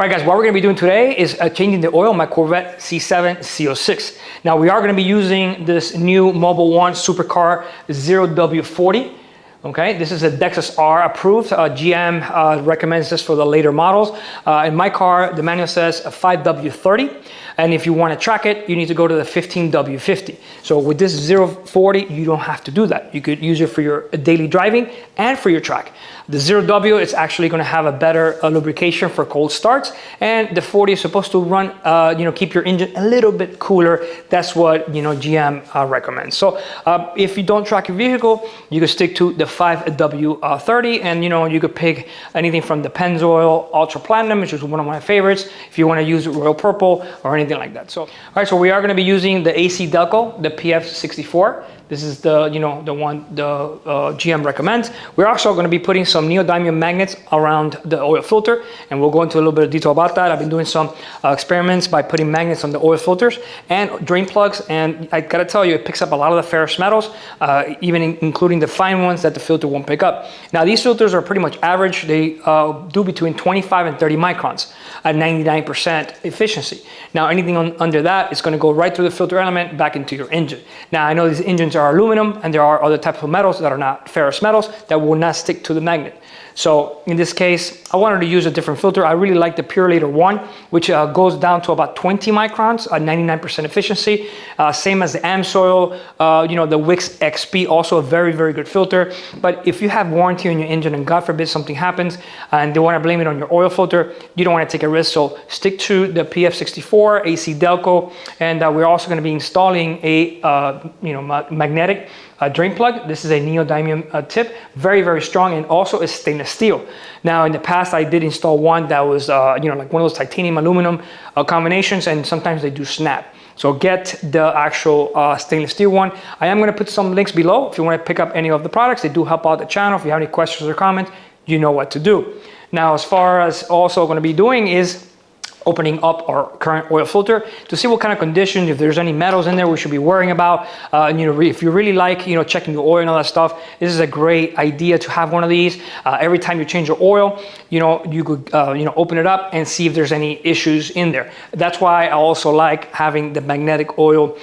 All right guys, what we're going to be doing today is changing the oil on my Corvette C7 Z06. Now we are going to be using this new Mobil1 Supercar 0W-40. Okay, this is a DexosR approved. GM recommends this for the later models. In my car, the manual says a 5W-30. And if you want to track it, you need to go to the 15W-50. So with this 040, you don't have to do that. You could use it for your daily driving and for your track. The 0W is actually going to have a better lubrication for cold starts, and the 40 is supposed to run, keep your engine a little bit cooler. That's what GM recommends. So if you don't track your vehicle, you can stick to the 5W-30, and you could pick anything from the Pennzoil Ultra Platinum, which is one of my favorites, if you want to use Royal Purple or anything like that. So all right, so we are going to be using the AC Delco, the PF64. This is the one GM recommends. We're also going to be putting some neodymium magnets around the oil filter, and we'll go into a little bit of detail about that. I've been doing some experiments by putting magnets on the oil filters and drain plugs, and I gotta tell you, it picks up a lot of the ferrous metals, including the fine ones that the filter won't pick up. Now these filters are pretty much average. They do between 25 and 30 microns at 99% efficiency. Now anything under that is going to go right through the filter element back into your engine. Now I know these engines are aluminum, and there are other types of metals that are not ferrous metals that will not stick to the magnet. So in this case, I wanted to use a different filter. I really like the Purelator 1, which goes down to about 20 microns at 99% efficiency. Same as the AmSoil, the Wix XP, also a very, very good filter. But if you have warranty on your engine and God forbid something happens and they want to blame it on your oil filter, you don't want to take a risk. So stick to the PF64 AC Delco, and we're also going to be installing a magnetic drain plug. This is a neodymium tip, very, very strong, and also is stainless steel. Now in the past I did install one that was like one of those titanium aluminum combinations, and sometimes they do snap. So get the actual stainless steel one. I am going to put some links below if you want to pick up any of the products. They do help out the channel. If you have any questions or comments, you know what to do. Now as far as also going to be doing is opening up our current oil filter to see what kind of condition, if there's any metals in there we should be worrying about. If you really like checking the oil and all that stuff, this is a great idea to have one of these. Every time you change your oil, you could open it up and see if there's any issues in there. That's why I also like having the magnetic oil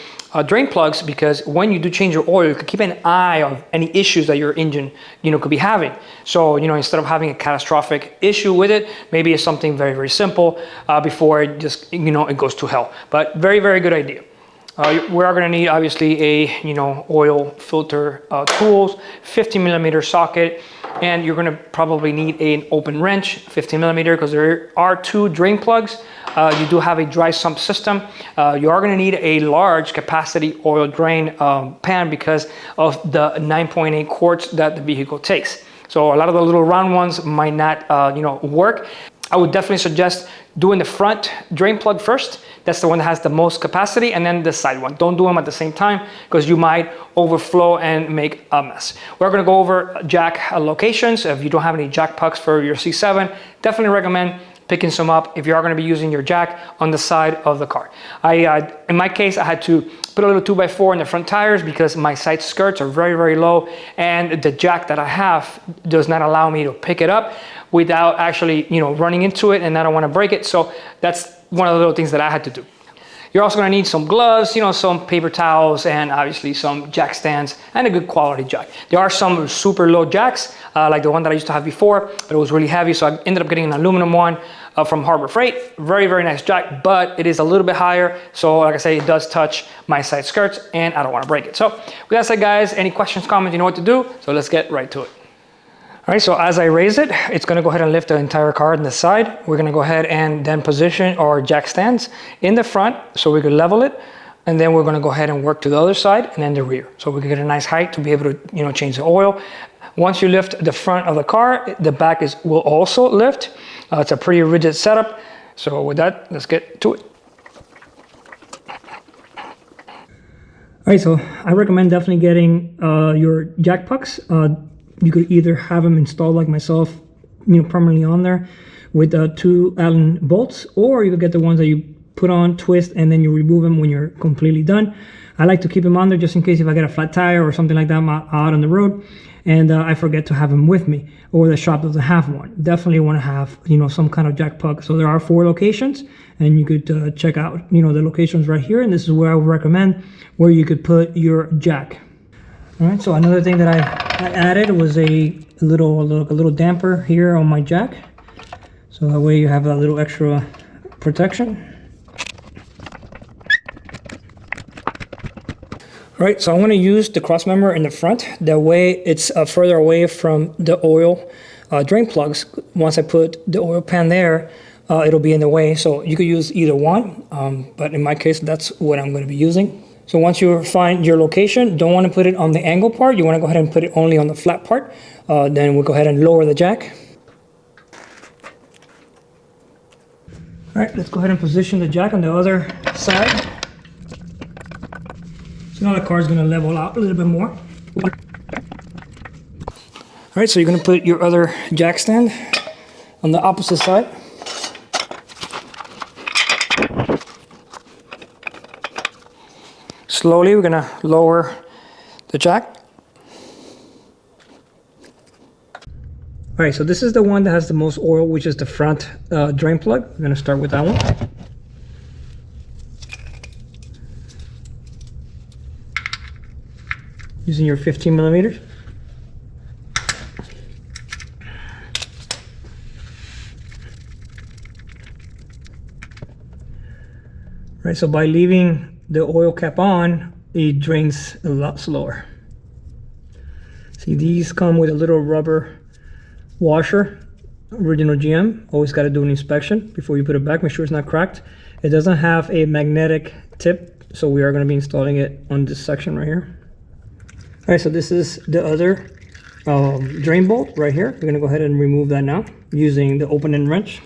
drain plugs, because when you do change your oil, you can keep an eye on any issues that your engine could be having. So instead of having a catastrophic issue with it, maybe it's something very, very simple before it just it goes to hell. But very, very good idea. We are going to need obviously a oil filter tools, 50mm socket, and you're going to probably need an open wrench, 15mm, because there are two drain plugs. You do have a dry sump system. You are going to need a large capacity oil drain pan because of the 9.8 quarts that the vehicle takes. So a lot of the little round ones might not work. I would definitely suggest doing the front drain plug first. That's the one that has the most capacity, and then the side one. Don't do them at the same time because you might overflow and make a mess. We're going to go over jack locations. If you don't have any jack pucks for your C7, definitely recommend picking some up if you are going to be using your jack on the side of the car. In my case, I had to put a little 2x4 in the front tires because my side skirts are very, very low, and the jack that I have does not allow me to pick it up without actually running into it, and I don't want to break it. So that's one of the little things that I had to do. You're also going to need some gloves, some paper towels, and obviously some jack stands and a good quality jack. There are some super low jacks, like the one that I used to have before, but it was really heavy, so I ended up getting an aluminum one from Harbor Freight. Very, very nice jack, but it is a little bit higher. So like I say, it does touch my side skirts, and I don't want to break it. So with that said, guys, any questions, comments, you know what to do. So let's get right to it. All right, so as I raise it, it's going to go ahead and lift the entire car on the side. We're going to go ahead and then position our jack stands in the front so we can level it. And then we're going to go ahead and work to the other side and then the rear. So we can get a nice height to be able to change the oil. Once you lift the front of the car, the back will also lift. It's a pretty rigid setup. So with that, let's get to it. All right, so I recommend definitely getting your jack pucks. You could either have them installed like myself, permanently on there with 2 Allen bolts, or you could get the ones that you put on, twist, and then you remove them when you're completely done. I like to keep them on there just in case if I get a flat tire or something like that out on the road, and I forget to have them with me, or the shop doesn't have one. Definitely want to have, you know, some kind of jack plug. So there are 4 locations, and you could check out, you know, the locations right here, and this is where I would recommend where you could put your jack. All right, so another thing that I added was a little damper here on my jack, so that way you have a little extra protection. All right, so I want to use the cross member in the front. That way it's further away from the oil drain plugs. Once I put the oil pan there, it'll be in the way. So you could use either one, but in my case, that's what I'm going to be using. So once you find your location, don't want to put it on the angle part. You want to go ahead and put it only on the flat part. Then we'll go ahead and lower the jack. All right, let's go ahead and position the jack on the other side. So now the car is going to level out a little bit more. All right, so you're going to put your other jack stand on the opposite side. Slowly, we're going to lower the jack. All right, so this is the one that has the most oil, which is the front drain plug. We're going to start with that one. Using your 15 millimeters. Right, so by leaving the oil cap on, it drains a lot slower. See, these come with a little rubber washer, original GM. Always got to do an inspection before you put it back. Make sure it's not cracked. It doesn't have a magnetic tip, so we are going to be installing it on this section right here. All right, so this is the other drain bolt right here. We're gonna go ahead and remove that now using the open end wrench.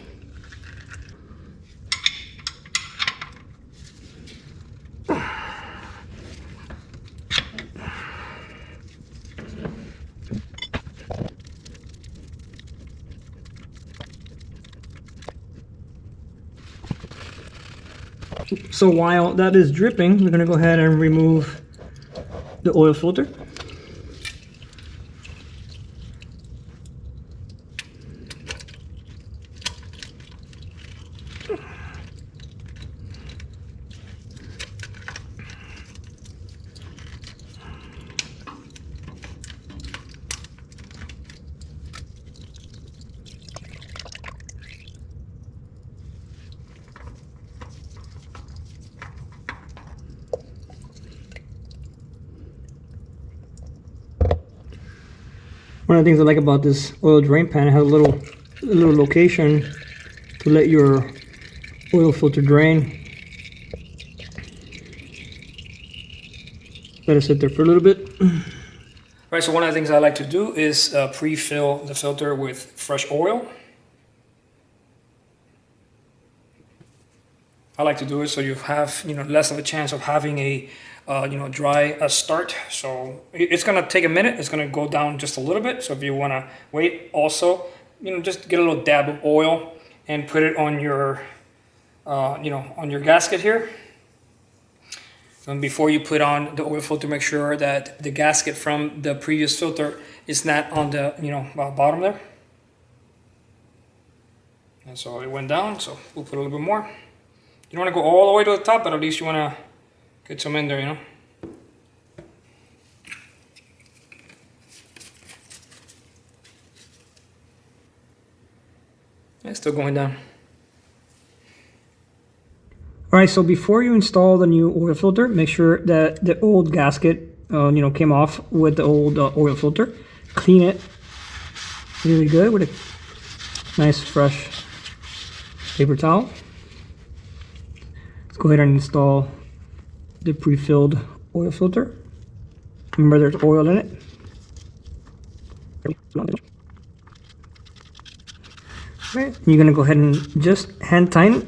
So while that is dripping, we're gonna go ahead and remove the oil filter. One of the things I like about this oil drain pan, it has a little location to let your oil filter drain. Let it sit there for a little bit. Right, so one of the things I like to do is pre-fill the filter with fresh oil. I like to do it so you have, you know, less of a chance of having a dry start. So it's gonna take a minute. It's gonna go down just a little bit. So if you wanna wait, also, you know, just get a little dab of oil and put it on your, on your gasket here. And before you put on the oil filter, make sure that the gasket from the previous filter is not on the, bottom there. And so it went down. So we'll put a little bit more. You don't want to go all the way to the top, but at least you want to get some in there, you know. It's still going down. All right, so before you install the new oil filter, make sure that the old gasket, came off with the old oil filter. Clean it really good with a nice fresh paper towel. Let's go ahead and install the pre-filled oil filter. Remember, there's oil in it. All right, you're gonna go ahead and just hand tighten it.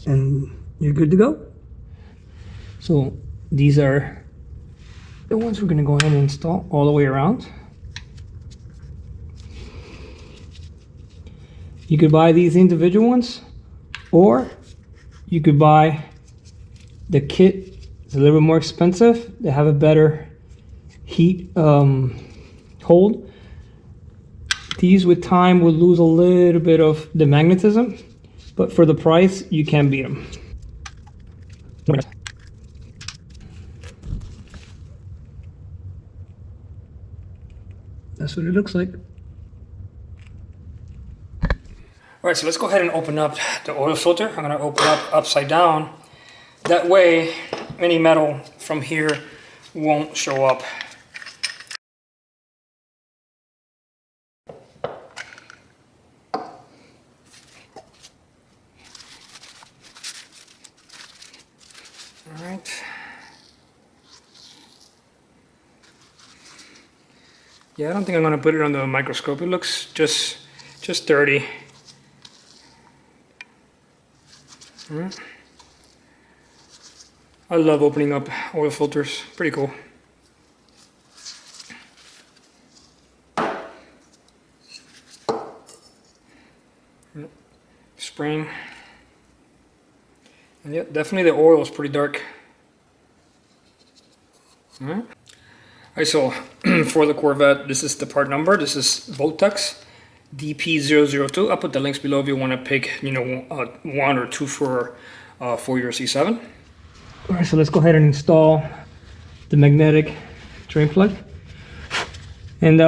And you're good to go. So these are the ones we're going to go ahead and install all the way around. You could buy these individual ones, or you could buy the kit. It's a little bit more expensive. They have a better heat hold. These with time will lose a little bit of the magnetism, but for the price, you can't beat them. That's what it looks like. All right, so let's go ahead and open up the oil filter. I'm gonna open up upside down. That way, any metal from here won't show up. All right. Yeah, I don't think I'm gonna put it under a microscope. It looks just dirty. All right. I love opening up oil filters. Pretty cool. Spring. And yeah, definitely the oil is pretty dark. All right. Alright, so for the Corvette, this is the part number. This is Voltex DP002. I'll put the links below if you want to pick, you know, one or two for your C7. All right, so let's go ahead and install the magnetic drain plug, and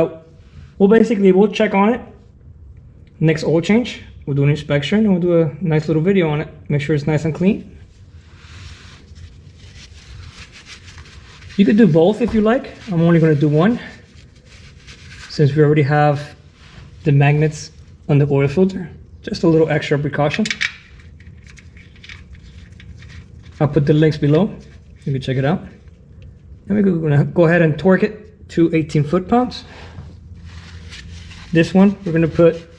we'll check on it next oil change. We'll do an inspection and we'll do a nice little video on it. Make sure it's nice and clean. You could do both if you like. I'm only going to do one, since we already have the magnets on the oil filter. Just a little extra precaution. I'll put the links below. You can check it out. And we're going to go ahead and torque it to 18 foot-pounds. This one, we're going to put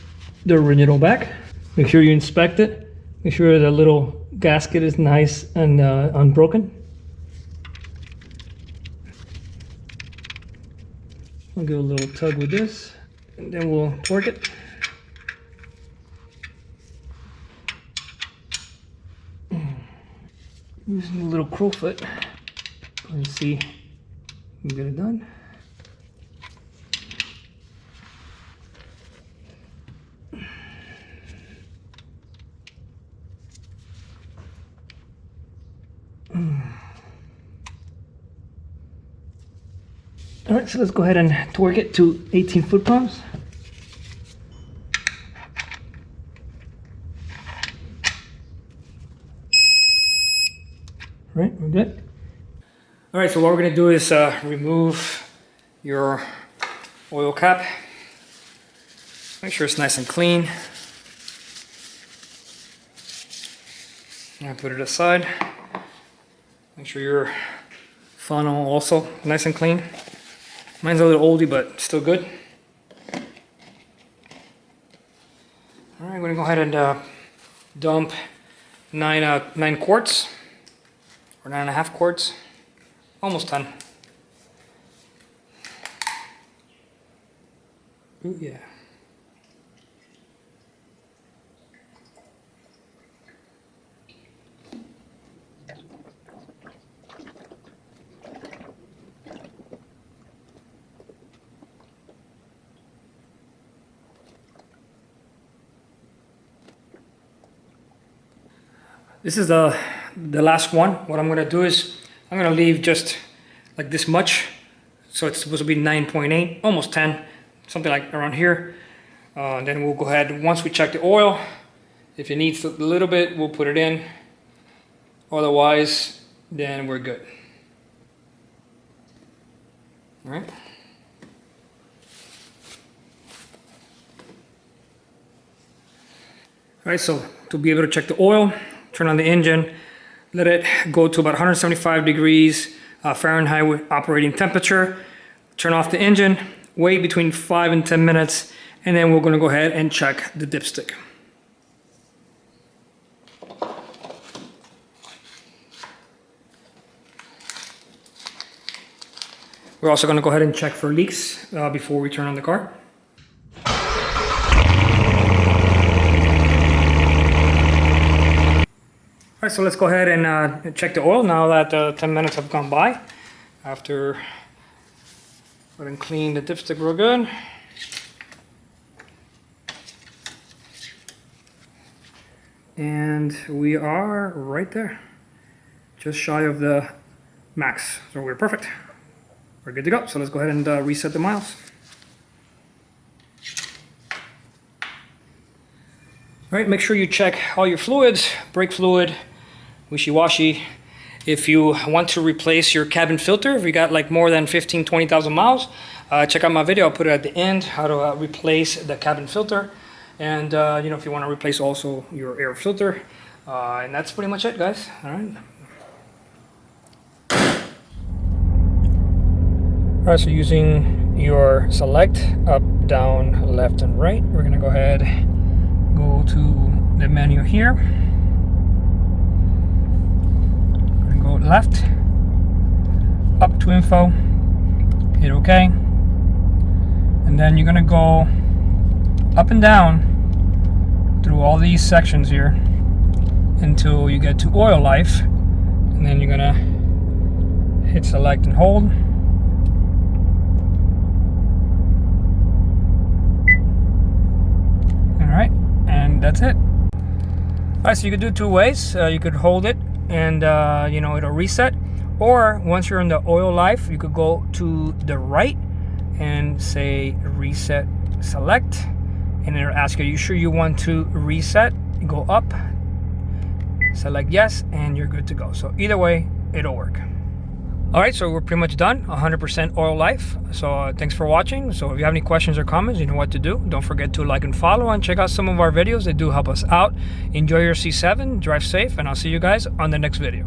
the original back. Make sure you inspect it. Make sure the little gasket is nice and unbroken. I'll give a little tug with this, and then we'll torque it. Using a little crowfoot, and see if we can get it done. All right, so let's go ahead and torque it to 18 foot-pounds. All right, we're good. All right, so what we're gonna do is remove your oil cap. Make sure it's nice and clean. And put it aside. Make sure your funnel also nice and clean. Mine's a little oldie, but still good. All right, I'm gonna go ahead and dump 9 quarts, or 9.5 quarts, almost 10. Ooh, yeah. This is the last one. What I'm gonna do is I'm gonna leave just like this much. So it's supposed to be 9.8, almost 10, something like around here. Then we'll go ahead, once we check the oil, if it needs a little bit, we'll put it in. Otherwise, then we're good. All right. All right, so to be able to check the oil, turn on the engine, let it go to about 175 degrees Fahrenheit operating temperature, turn off the engine, wait between 5 and 10 minutes, and then we're going to go ahead and check the dipstick. We're also going to go ahead and check for leaks before we turn on the car. right, so let's go ahead and check the oil now that 10 minutes have gone by. After go ahead and clean the dipstick real good. And we are right there, just shy of the max. So we're perfect. We're good to go. So let's go ahead and reset the miles. All right, make sure you check all your fluids, brake fluid, wishy-washy. If you want to replace your cabin filter, if you got like more than 15, 20,000 miles, check out my video. I'll put it at the end, how to replace the cabin filter. And you know, if you want to replace also your air filter. And that's pretty much it, guys. All right. All right, so using your select, up, down, left, and right, we're gonna go ahead, go to the menu here. We're gonna go left, up to info, hit OK. And then you're gonna go up and down through all these sections here until you get to oil life. And then you're gonna hit select and hold. Alright, and that's it. Alright, so you could do two ways. You could hold it and you know, it'll reset. Or once you're in the oil life, you could go to the right and say reset select. And it'll ask you, are you sure you want to reset? Go up, select yes, and you're good to go. So either way, it'll work. All right, so we're pretty much done, 100% oil life. So thanks for watching. So if you have any questions or comments, you know what to do. Don't forget to like and follow and check out some of our videos. They do help us out. Enjoy your C7, drive safe, and I'll see you guys on the next video.